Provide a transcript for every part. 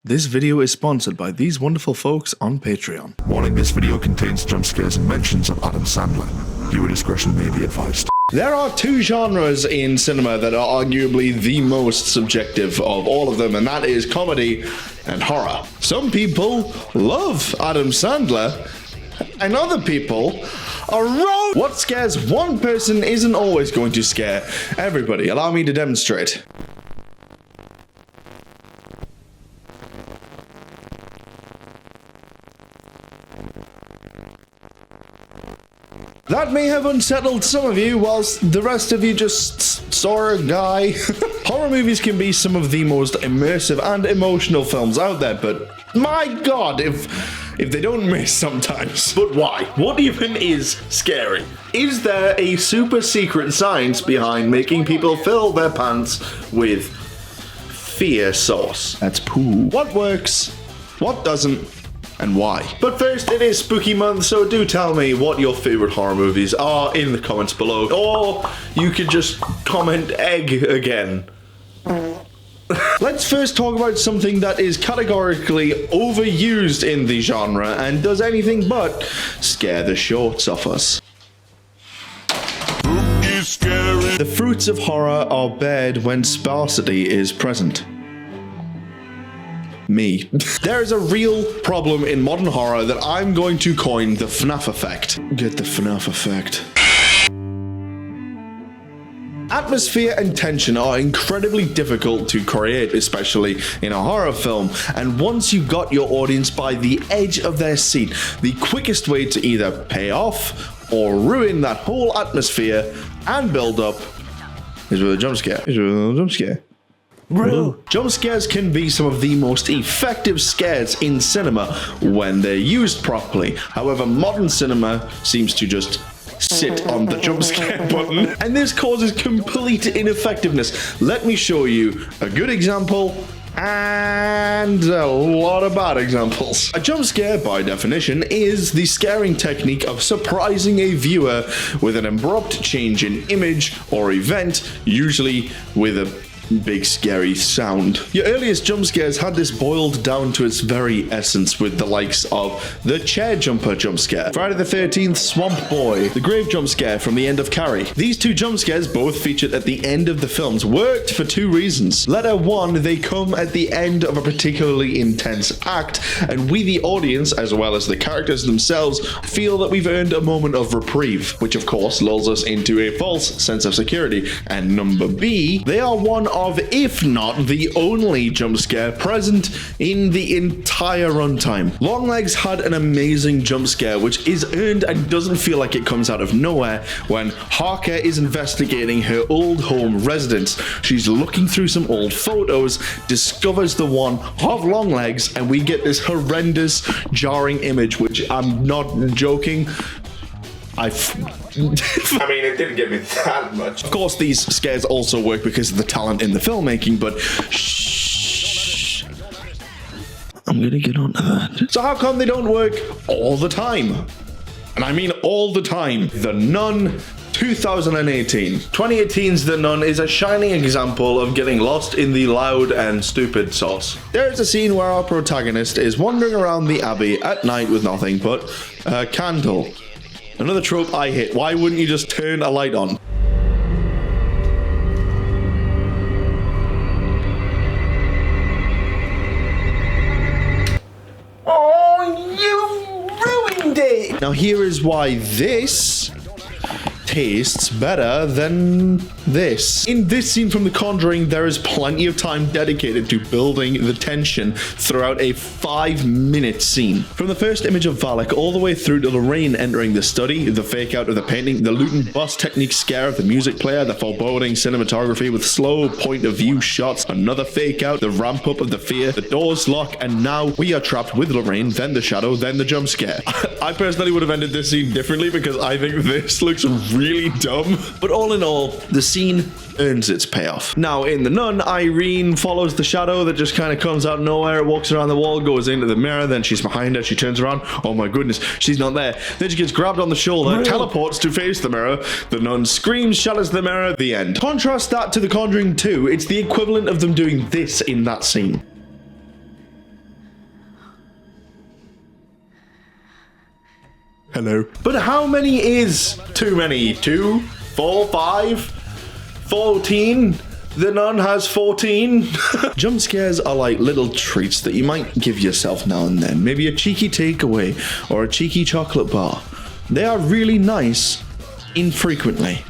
This video is sponsored by these wonderful folks on Patreon. Warning, this video contains jump scares and mentions of Adam Sandler. Viewer discretion may be advised. There are two genres in cinema that are arguably the most subjective of all of them, and that is comedy and horror. Some people love Adam Sandler, and other people are wrong. What scares one person isn't always going to scare everybody. Allow me to demonstrate. That may have unsettled some of you, whilst the rest of you just saw a guy. Horror movies can be some of the most immersive and emotional films out there, but my god, if they don't miss sometimes. But why? What even is scary? Is there a super secret science behind making people fill their pants with fear sauce? That's poo. What works, what doesn't, and why? But first, it is spooky month, so do tell me what your favorite horror movies are in the comments below, or you could just comment egg again. Let's first talk about something that is categorically overused in the genre and does anything but scare the shorts off us. The fruits of horror are bared when sparsity is present. Me. There is a real problem in modern horror that I'm going to coin the FNAF effect. Get the FNAF effect. Atmosphere and tension are incredibly difficult to create, especially in a horror film, and once you got your audience by the edge of their seat, the quickest way to either pay off or ruin that whole atmosphere and build up is with a jump scare. Jump scares can be some of the most effective scares in cinema when they're used properly. However, modern cinema seems to just sit on the jump scare button, and this causes complete ineffectiveness. Let me show you a good example and a lot of bad examples. A jump scare, by definition, is the scaring technique of surprising a viewer with an abrupt change in image or event, usually with a big scary sound. Your earliest jump scares had this boiled down to its very essence with the likes of the chair jumper jump scare, Friday the 13th Swamp Boy, the grave jump scare from the end of Carrie. These two jump scares, both featured at the end of the films, worked for two reasons. Letter one, they come at the end of a particularly intense act, and we the audience, as well as the characters themselves, feel that we've earned a moment of reprieve, which of course lulls us into a false sense of security. And number B, they are one of, if not the only jump scare present in the entire runtime. Longlegs had an amazing jump scare which is earned and doesn't feel like it comes out of nowhere when Harker is investigating her old home residence. She's looking through some old photos, discovers the one of Longlegs, and we get this horrendous jarring image, which I'm not joking, I mean, it didn't give me that much. Of course, these scares also work because of the talent in the filmmaking, but shh, I'm gonna get onto that. So how come they don't work all the time? And I mean all the time. The Nun 2018. 2018's The Nun is a shining example of getting lost in the loud and stupid sauce. There is a scene where our protagonist is wandering around the abbey at night with nothing but a candle. Another trope I hate. Why wouldn't you just turn a light on? Oh, you ruined it! Now here is why this tastes better than this. In this scene from The Conjuring, there is plenty of time dedicated to building the tension throughout a 5-minute scene. From the first image of Valak all the way through to Lorraine entering the study, the fake out of the painting, the loot and bust technique scare of the music player, the foreboding cinematography with slow point of view shots, another fake out, the ramp up of the fear, the doors lock, and now we are trapped with Lorraine, then the shadow, then the jump scare. I personally would have ended this scene differently because I think this looks really dumb. But all in all, the scene earns its payoff. Now, in The Nun, Irene follows the shadow that just kind of comes out of nowhere, walks around the wall, goes into the mirror, then she's behind her, she turns around, oh my goodness, she's not there. Then she gets grabbed on the shoulder, teleports to face the mirror, the nun screams, shatters the mirror, the end. Contrast that to The Conjuring 2, it's the equivalent of them doing this in that scene. Hello. But how many is too many? 2, 4, 5, 14? The nun has 14. Jump scares are like little treats that you might give yourself now and then. Maybe a cheeky takeaway or a cheeky chocolate bar. They are really nice infrequently.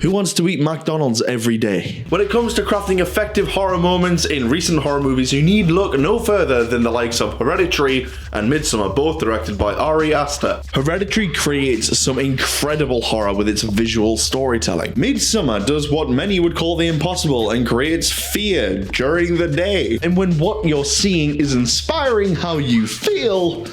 Who wants to eat McDonald's every day? When it comes to crafting effective horror moments in recent horror movies, you need look no further than the likes of Hereditary and Midsommar, both directed by Ari Aster. Hereditary creates some incredible horror with its visual storytelling. Midsommar does what many would call the impossible and creates fear during the day. And when what you're seeing is inspiring how you feel,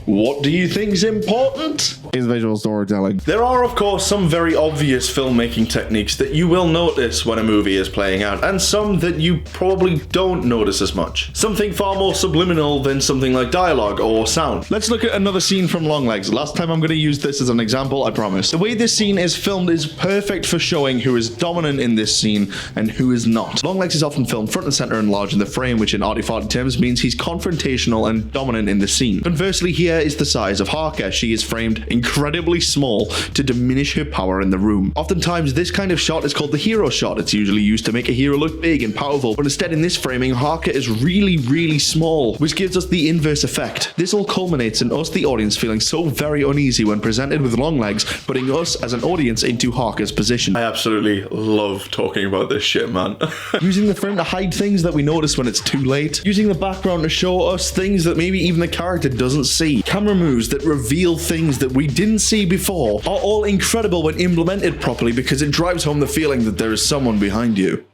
what do you think's important? Is visual storytelling. There are, of course, some very obvious filmmaking techniques that you will notice when a movie is playing out, and some that you probably don't notice as much. Something far more subliminal than something like dialogue or sound. Let's look at another scene from Longlegs. Last time I'm going to use this as an example, I promise. The way this scene is filmed is perfect for showing who is dominant in this scene and who is not. Longlegs is often filmed front and center and large in the frame, which in arty-farty terms means he's confrontational and dominant in the scene. Conversely, here is the size of Harker. She is framed incredibly small to diminish her power in the room. Oftentimes, this kind of shot is called the hero shot. It's usually used to make a hero look big and powerful, but instead in this framing, Harker is really small, which gives us the inverse effect. This all culminates in us, the audience, feeling so very uneasy when presented with Longlegs, putting us as an audience into Harker's position. I absolutely love talking about this shit, man. Using the frame to hide things that we notice when it's too late. Using the background to show us things that maybe even the character doesn't see. Camera moves that reveal things that we didn't see before are all incredible when implemented properly because it drives home the feeling that there is someone behind you.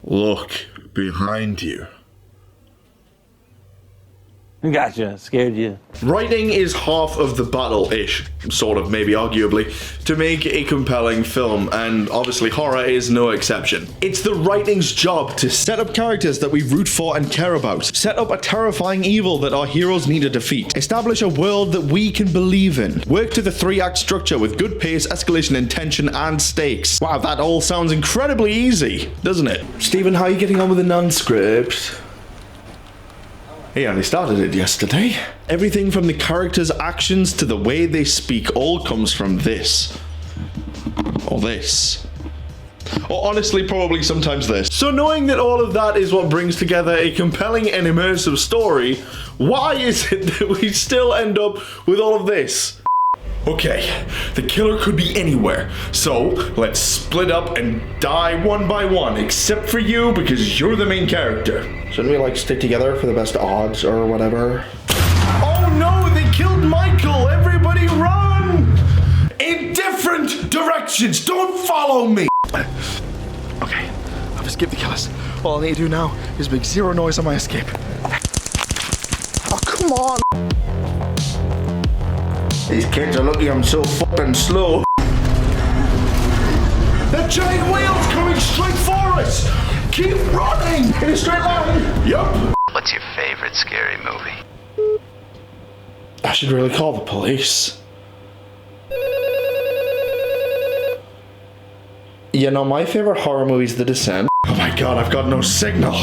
Look behind you. Gotcha. Scared you. Writing is half of the battle-ish, sort of, maybe arguably, to make a compelling film, and obviously horror is no exception. It's the writing's job to Set up characters that we root for and care about. Set up a terrifying evil that our heroes need to defeat. Establish a world that we can believe in. Work to the 3-act structure with good pace, escalation, and tension, and stakes. Wow, that all sounds incredibly easy, doesn't it? Stephen, how are you getting on with the non-script? He only started it yesterday. Everything from the characters' actions to the way they speak all comes from this. Or this. Or honestly, probably sometimes this. So knowing that all of that is what brings together a compelling and immersive story, why is it that we still end up with all of this? Okay, the killer could be anywhere, so let's split up and die one by one, except for you because you're the main character. Shouldn't we like stick together for the best odds or whatever? Oh no, they killed Michael! Everybody run! In different directions, don't follow me! Okay, I've escaped the killers. All I need to do now is make zero noise on my escape. Oh, come on! These kids are lucky I'm so fucking slow. That giant whale's coming straight for us! Keep running! In a straight line! Yup! What's your favorite scary movie? I should really call the police. You know, my favorite horror movie is The Descent. Oh my god, I've got no signal.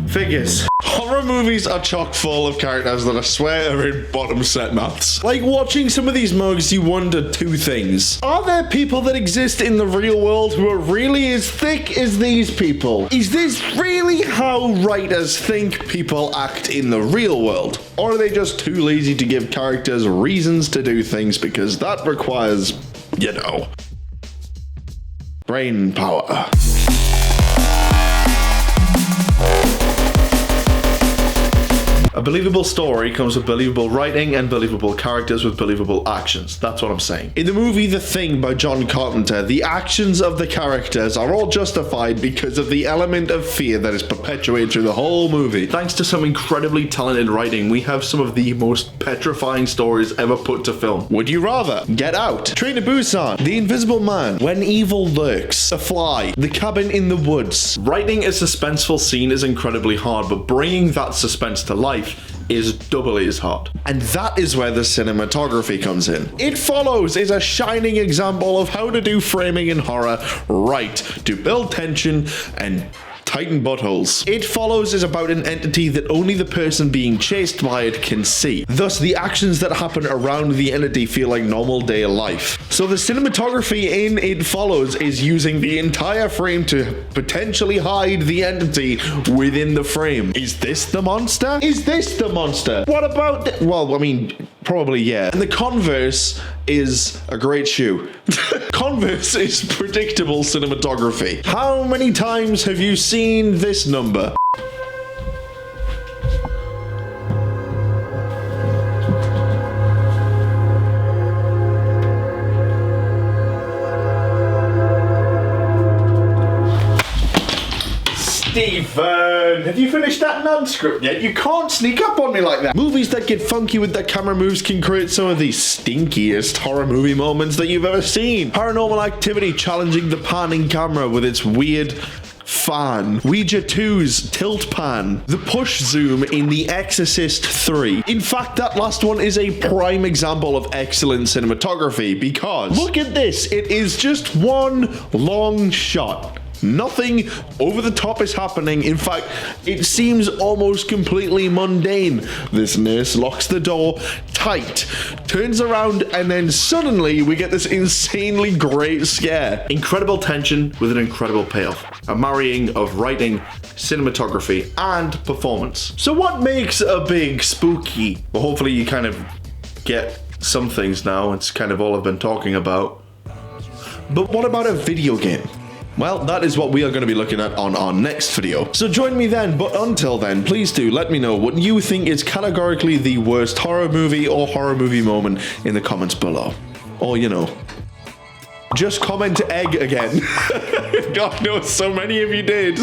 Figures. Horror movies are chock full of characters that I swear are in bottom set maths. Like watching some of these mugs, you wonder two things. Are there people that exist in the real world who are really as thick as these people? Is this really how writers think people act in the real world? Or are they just too lazy to give characters reasons to do things because that requires, you know, brain power? A believable story comes with believable writing and believable characters with believable actions. That's what I'm saying. In the movie The Thing by John Carpenter, the actions of the characters are all justified because of the element of fear that is perpetuated through the whole movie. Thanks to some incredibly talented writing, we have some of the most petrifying stories ever put to film. Would you rather? Get Out, Train to Busan, The Invisible Man, When Evil Lurks, A Fly, The Cabin in the Woods. Writing a suspenseful scene is incredibly hard, but bringing that suspense to life is doubly as hard. And that is where the cinematography comes in. It Follows is a shining example of how to do framing in horror right, to build tension and Titan buttholes. It Follows is about an entity that only the person being chased by it can see. Thus, the actions that happen around the entity feel like normal day life. So the cinematography in It Follows is using the entire frame to potentially hide the entity within the frame. Is this the monster? Is this the monster? What about well, I mean, probably yeah. And the converse is a great shoe. Converse is predictable cinematography. How many times have you seen this number? Stephen, have you finished that non-script yet? You can't sneak up on me like that. Movies that get funky with their camera moves can create some of the stinkiest horror movie moments that you've ever seen. Paranormal Activity challenging the panning camera with its weird fan. Ouija 2's tilt pan. The push zoom in The Exorcist 3. In fact, that last one is a prime example of excellent cinematography because look at this. It is just one long shot. Nothing over the top is happening. In fact, it seems almost completely mundane. This nurse locks the door tight, turns around, and then suddenly we get this insanely great scare. Incredible tension with an incredible payoff. A marrying of writing, cinematography, and performance. So what makes a big spooky? Well, hopefully you kind of get some things now. It's kind of all I've been talking about. But what about a video game? Well, that is what we are going to be looking at on our next video. So join me then, but until then, please do let me know what you think is categorically the worst horror movie or horror movie moment in the comments below. Or, you know, just comment egg again. God knows so many of you did.